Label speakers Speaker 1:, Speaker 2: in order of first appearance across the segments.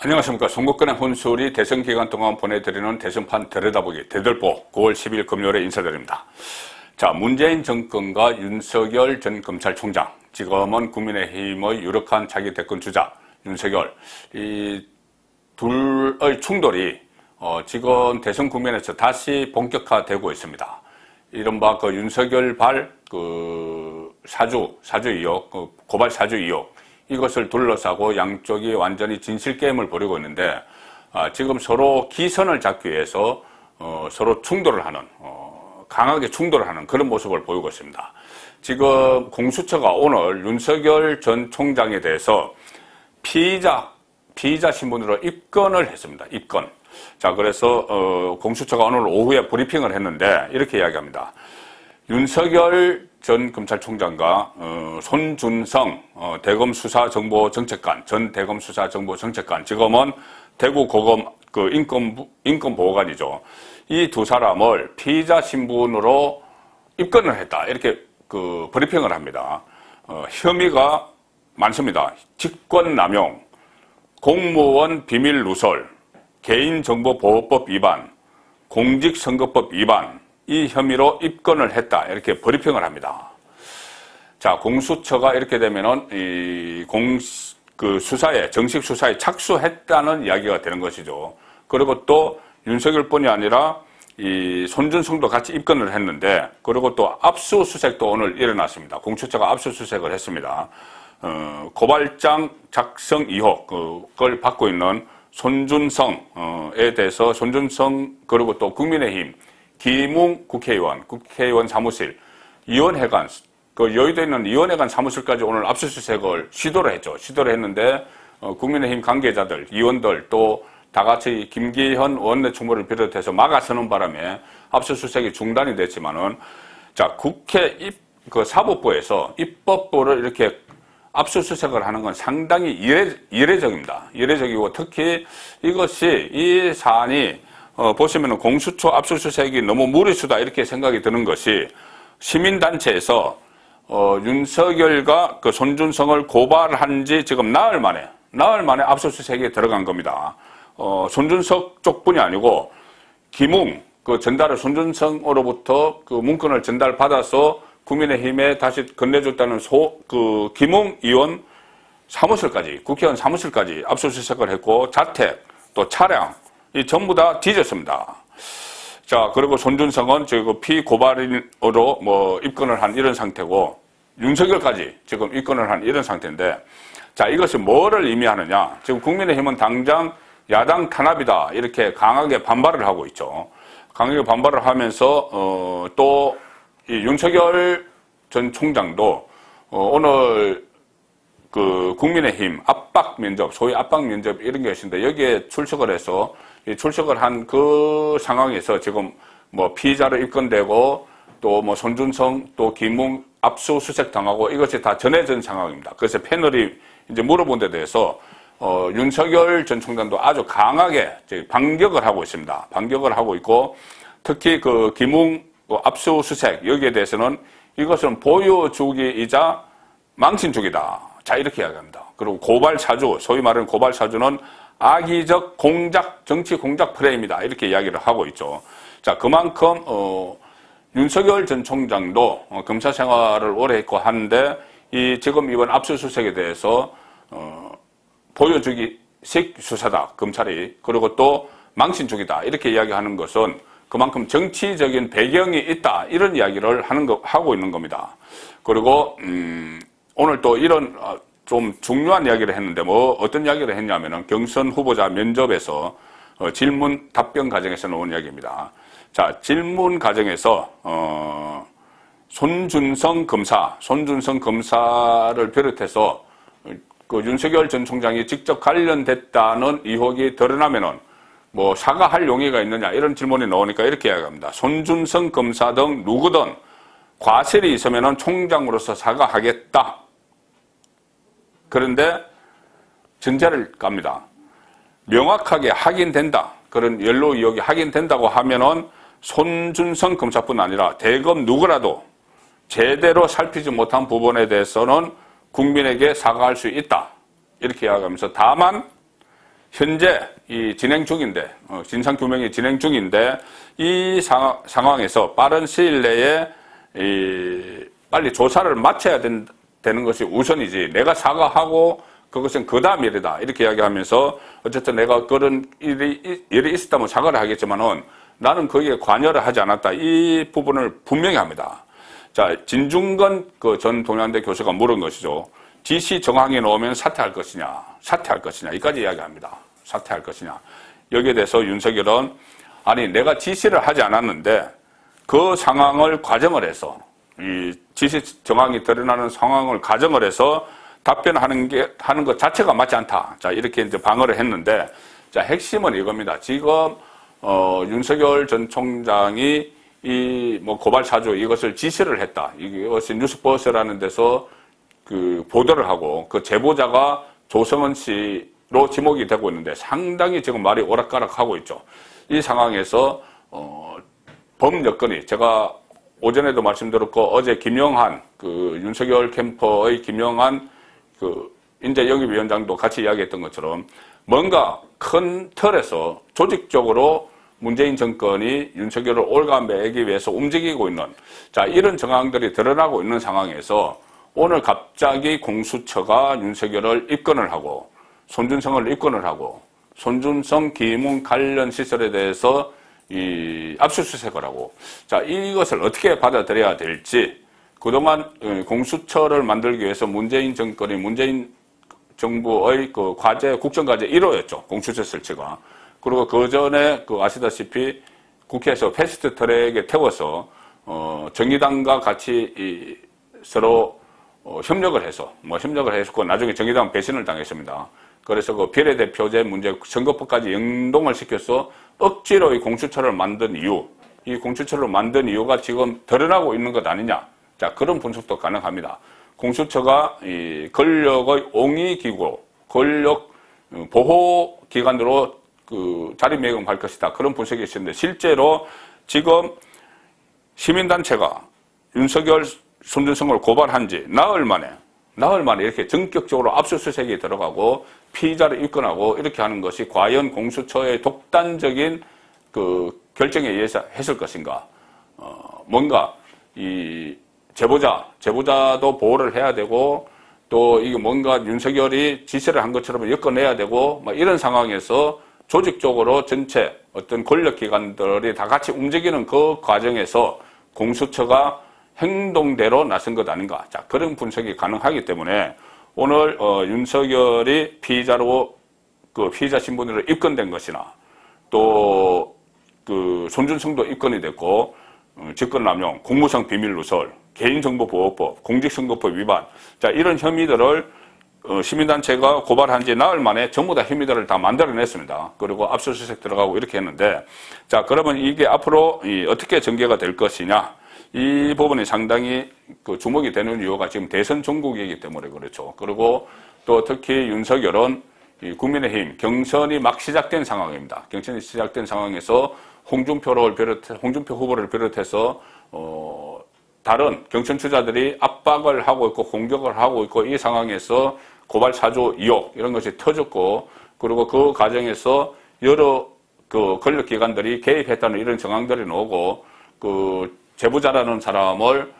Speaker 1: 안녕하십니까. 송국근의 혼술이 대선 기간 동안 보내드리는 대선판 들여다보기 대들보 9월 10일 금요일에 인사드립니다. 자, 문재인 정권과 윤석열 전 검찰총장, 지금은 국민의힘의 유력한 차기 대권 주자 윤석열, 이 둘의 충돌이 지금 대선 국면에서 다시 본격화되고 있습니다. 이른바 그 윤석열발 사주 의혹, 고발 사주 의혹, 이것을 둘러싸고 양쪽이 완전히 진실 게임을 벌이고 있는데, 지금 서로 기선을 잡기 위해서 서로 충돌을 하는, 강하게 충돌을 하는 그런 모습을 보이고 있습니다. 지금 공수처가 오늘 윤석열 전 총장에 대해서 피의자 신분으로 입건을 했습니다. 입건. 자, 그래서 공수처가 오늘 오후에 브리핑을 했는데 이렇게 이야기합니다. 윤석열 전 검찰총장과 손준성 대검 수사정보정책관, 전 대검 수사정보정책관, 지금은 대구 고검 인권보호관이죠. 이 두 사람을 피의자 신분으로 입건을 했다. 이렇게 브리핑을 합니다. 혐의가 많습니다. 직권남용, 공무원 비밀 누설, 개인정보보호법 위반, 공직선거법 위반, 이 혐의로 입건을 했다. 이렇게 브리핑을 합니다. 자, 공수처가 이렇게 되면은 정식 수사에 착수했다는 이야기가 되는 것이죠. 그리고 또 윤석열뿐이 아니라 이 손준성도 같이 입건을 했는데, 그리고 또 압수수색도 오늘 일어났습니다. 공수처가 압수수색을 했습니다. 고발장 작성 의혹을 받고 있는 손준성에 대해서 손준성, 그리고 또 국민의힘 김웅 국회의원 사무실, 위원회관, 여의도에 있는 위원회관 사무실까지 오늘 압수수색을 시도를 했죠. 시도를 했는데, 국민의힘 관계자들, 의원들, 또 다 같이 김기현 원내총무를 비롯해서 막아서는 바람에 압수수색이 중단이 됐지만은, 자, 국회 사법부에서 입법부를 이렇게 압수수색을 하는 건 상당히 이례적입니다. 이례적이고, 특히 이 사안이 보시면은 공수처 압수수색이 너무 무리수다 이렇게 생각이 드는 것이, 시민단체에서 윤석열과 손준성을 고발한 지 지금 나흘 만에 압수수색에 들어간 겁니다. 손준석 쪽뿐이 아니고 김웅 전달을 손준성으로부터 문건을 전달받아서 국민의힘에 다시 건네줬다는 김웅 의원 사무실까지, 국회의원 사무실까지 압수수색을 했고, 자택 또 차량 이 전부 다 뒤졌습니다. 자, 그리고 손준성은 지금 피고발인으로 입건을 한 이런 상태고, 윤석열까지 지금 입건을 한 이런 상태인데, 자, 이것이 뭐를 의미하느냐. 지금 국민의힘은 당장 야당 탄압이다 이렇게 강하게 반발을 하고 있죠. 강하게 반발을 하면서 또 이 윤석열 전 총장도 오늘 국민의힘 압박 면접, 소위 압박 면접 이런 게 있는데, 여기에 출석을 해서 출석을 한 그 상황에서 지금 피의자로 입건되고, 또 손준성, 또 김웅 압수수색 당하고, 이것이 다 전해진 상황입니다. 그래서 패널이 이제 물어본 데 대해서 윤석열 전 총장도 아주 강하게 반격을 하고 있습니다. 반격을 하고 있고, 특히 김웅 압수수색, 여기에 대해서는 이것은 보여주기이자 망신주기다. 자, 이렇게 이야기합니다. 그리고 고발사주, 소위 말하는 고발사주는 악의적 공작, 정치 공작 프레임이다. 이렇게 이야기를 하고 있죠. 자, 그만큼, 윤석열 전 총장도 검사 생활을 오래 했고 하는데, 지금 이번 압수수색에 대해서, 보여주기식 수사다, 검찰이. 그리고 또 망신주기다. 이렇게 이야기하는 것은 그만큼 정치적인 배경이 있다. 이런 이야기를 하고 있는 겁니다. 그리고, 오늘 또 이런 좀 중요한 이야기를 했는데, 어떤 이야기를 했냐면은 경선 후보자 면접에서 질문 답변 과정에서 나온 이야기입니다. 자, 질문 과정에서, 손준성 검사를 비롯해서 윤석열 전 총장이 직접 관련됐다는 의혹이 드러나면은 사과할 용의가 있느냐 이런 질문이 나오니까 이렇게 이야기합니다. 손준성 검사 등 누구든 과실이 있으면은 총장으로서 사과하겠다. 그런데 전제를 깝니다. 명확하게 확인된다. 그런 연루 의혹이 확인된다고 하면은 손준성 검사뿐 아니라 대검 누구라도 제대로 살피지 못한 부분에 대해서는 국민에게 사과할 수 있다. 이렇게 이야기하면서, 다만 현재 이 진행 중인데, 진상 규명이 진행 중인데, 이 상황에서 빠른 시일 내에 빨리 조사를 마쳐야 되는 것이 우선이지, 내가 사과하고 그것은 그 다음 일이다, 이렇게 이야기하면서 어쨌든 내가 그런 일이 있었다면 사과를 하겠지만은 나는 거기에 관여를 하지 않았다, 이 부분을 분명히 합니다. 자, 진중권 그 전 동양대 교수가 물은 것이죠. 지시 정황이 나오면 사퇴할 것이냐, 이까지 이야기합니다. 사퇴할 것이냐. 여기에 대해서 윤석열은 아니, 내가 지시를 하지 않았는데 그 상황을 가정을 해서, 이 지시 정황이 드러나는 상황을 가정을 해서 답변하는 것 자체가 맞지 않다. 자, 이렇게 이제 방어를 했는데, 자, 핵심은 이겁니다. 지금 윤석열 전 총장이 이 고발 사주 이것을 지시를 했다. 이것이 뉴스버스라는 데서 그 보도를 하고, 그 제보자가 조성은 씨로 지목이 되고 있는데 상당히 지금 말이 오락가락하고 있죠. 이 상황에서 범 여건이, 제가 오전에도 말씀드렸고 어제 김영한 그 윤석열 캠퍼의 김영한 그 인재영입위원장도 같이 이야기했던 것처럼 뭔가 큰 틀에서 조직적으로 문재인 정권이 윤석열을 올가매기 위해서 움직이고 있는, 자, 이런 정황들이 드러나고 있는 상황에서 오늘 갑자기 공수처가 윤석열을 입건을 하고 손준성을 입건을 하고 손준성 기문 관련 시설에 대해서 이 압수수색을 하고, 자, 이것을 어떻게 받아들여야 될지, 그동안 공수처를 만들기 위해서 문재인 정권이, 문재인 정부의 그 과제, 국정과제 1호였죠. 공수처 설치가. 그리고 그 전에 아시다시피 국회에서 패스트 트랙에 태워서 정의당과 같이 서로 협력을 해서 나중에 정의당 배신을 당했습니다. 그래서 그 비례대표제 문제 선거법까지 연동을 시켜서 억지로 이 공수처를 만든 이유, 이 공수처를 만든 이유가 지금 드러나고 있는 것 아니냐. 자, 그런 분석도 가능합니다. 공수처가 이 권력의 옹이기구, 권력 보호기관으로 그 자리매김할 것이다. 그런 분석이 있었는데, 실제로 지금 시민단체가 윤석열, 손준성을 고발한 지 나흘 만에 이렇게 전격적으로 압수수색이 들어가고 피의자를 입건하고 이렇게 하는 것이 과연 공수처의 독단적인 그 결정에 의해서 했을 것인가? 뭔가 이 제보자도 보호를 해야 되고, 또 이게 뭔가 윤석열이 지시를 한 것처럼 엮어내야 되고, 막 이런 상황에서 조직적으로 전체 어떤 권력기관들이 다 같이 움직이는 그 과정에서 공수처가 행동대로 나선 것 아닌가. 자, 그런 분석이 가능하기 때문에 오늘 윤석열이 피의자로 그 피의자 신분으로 입건된 것이나, 또 그 손준성도 입건이 됐고, 직권남용, 공무상 비밀누설, 개인정보보호법, 공직선거법 위반, 자, 이런 혐의들을 시민단체가 고발한 지 나흘 만에 전부 다 혐의들을 다 만들어냈습니다. 그리고 압수수색 들어가고 이렇게 했는데, 자, 그러면 이게 앞으로 어떻게 전개가 될 것이냐, 이 부분이 상당히 그 주목이 되는 이유가 지금 대선 전국이기 때문에 그렇죠. 그리고 또 특히 윤석열은 이 국민의힘 경선이 막 시작된 상황입니다. 경선이 시작된 상황에서 홍준표 후보를 비롯해서 다른 경선 주자들이 압박을 하고 있고 공격을 하고 있고, 이 상황에서 고발 사주 의혹 이런 것이 터졌고, 그리고 그 과정에서 여러 그 권력기관들이 개입했다는 이런 정황들이 나오고, 그 제보자라는 사람을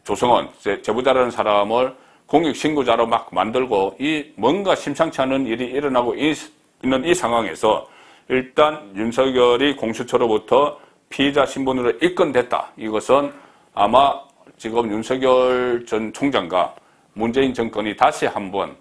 Speaker 1: 조성원 제보자라는 사람을 공익신고자로 막 만들고, 이 뭔가 심상치 않은 일이 일어나고 있는 이 상황에서 일단 윤석열이 공수처로부터 피의자 신분으로 입건됐다. 이것은 아마 지금 윤석열 전 총장과 문재인 정권이 다시 한번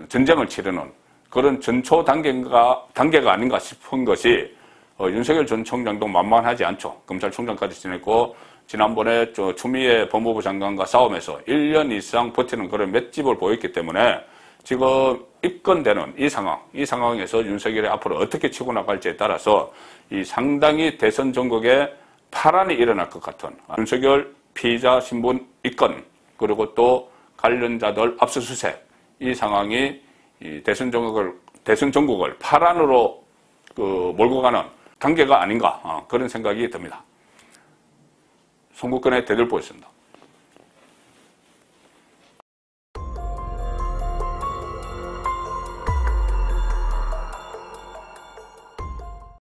Speaker 1: 전쟁을 치르는 그런 전초 단계가 아닌가 싶은 것이, 윤석열 전 총장도 만만하지 않죠. 검찰총장까지 지냈고, 지난번에 추미애 법무부 장관과 싸움에서 1년 이상 버티는 그런 맷집을 보였기 때문에 지금 입건되는 이 상황에서 윤석열이 앞으로 어떻게 치고 나갈지에 따라서 이 상당히 대선 전국에 파란이 일어날 것 같은, 윤석열 피의자 신분 입건, 그리고 또 관련자들 압수수색, 이 상황이 이 대선 전국을 파란으로 몰고 가는 단계가 아닌가, 그런 생각이 듭니다. 송국근의 대들보였습니다.